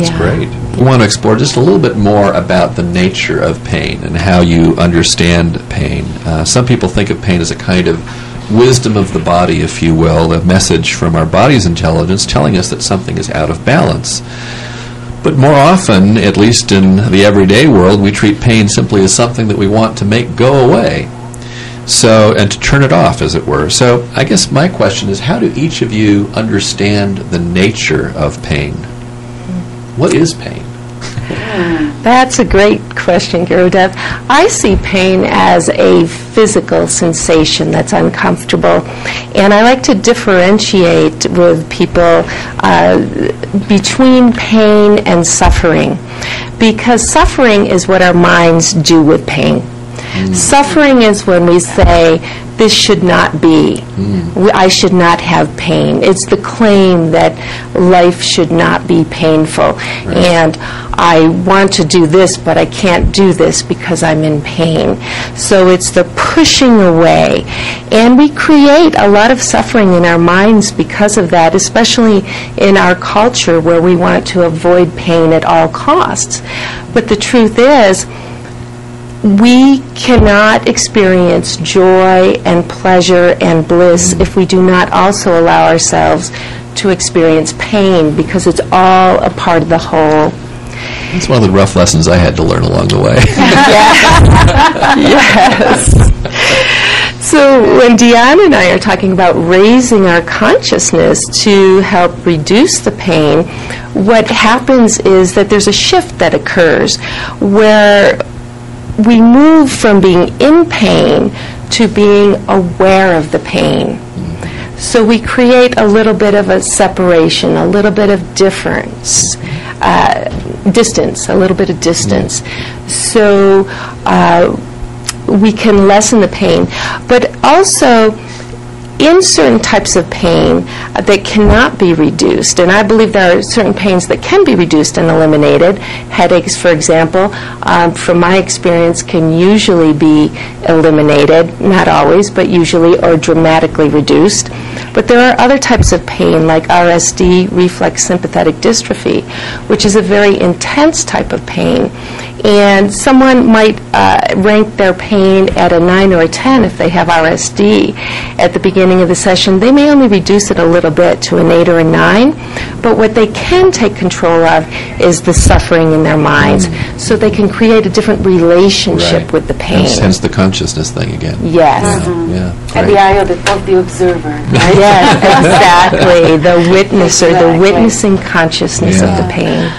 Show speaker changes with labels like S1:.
S1: That's
S2: Yeah.
S1: great. We want to explore just a little bit more about the nature of pain and how you understand pain. Some people think of pain as a kind of wisdom of the body, if you will, a message from our body's intelligence telling us that something is out of balance. But more often, at least in the everyday world, we treat pain simply as something that we want to make go away. So, and to turn it off, as it were. So I guess my question is, how do each of you understand the nature of pain? What is pain?
S2: That's a great question, Gurudev. I see pain as a physical sensation that's uncomfortable, and I like to differentiate with people between pain and suffering, because suffering is what our minds do with pain. Suffering is when we say, this should not be. I should not have pain. It's the claim that life should not be painful.
S1: Right.
S2: And I want to do this, but I can't do this because I'm in pain. So it's the pushing away. And we create a lot of suffering in our minds because of that, especially in our culture where we want to avoid pain at all costs. But the truth is, we cannot experience joy and pleasure and bliss if we do not also allow ourselves to experience pain, because it's all a part of the whole.
S1: That's one of the rough lessons I had to learn along the way.
S2: Yes. So when Deanna and I are talking about raising our consciousness to help reduce the pain, what happens is that there's a shift that occurs where we move from being in pain to being aware of the pain. So we create a little bit of a separation, a little bit of difference, distance, a little bit of distance. So we can lessen the pain. But also, in certain types of pain that cannot be reduced, and I believe there are certain pains that can be reduced and eliminated. Headaches, for example, from my experience, can usually be eliminated, not always, but usually, or dramatically reduced. But there are other types of pain, like RSD, reflex sympathetic dystrophy, which is a very intense type of pain. And someone might rank their pain at a 9 or a 10 if they have RSD. At the beginning of the session, they may only reduce it a little bit to an 8 or a 9, but what they can take control of is the suffering in their minds, so they can create a different relationship
S1: Right.
S2: with the pain.
S1: Hence the consciousness thing again.
S2: Yes.
S1: Yeah,
S3: And
S1: great.
S3: the eye of the observer, right?
S2: Yes, exactly. The witnesser, the
S3: Exactly.
S2: witnessing consciousness
S1: Yeah.
S2: of the pain.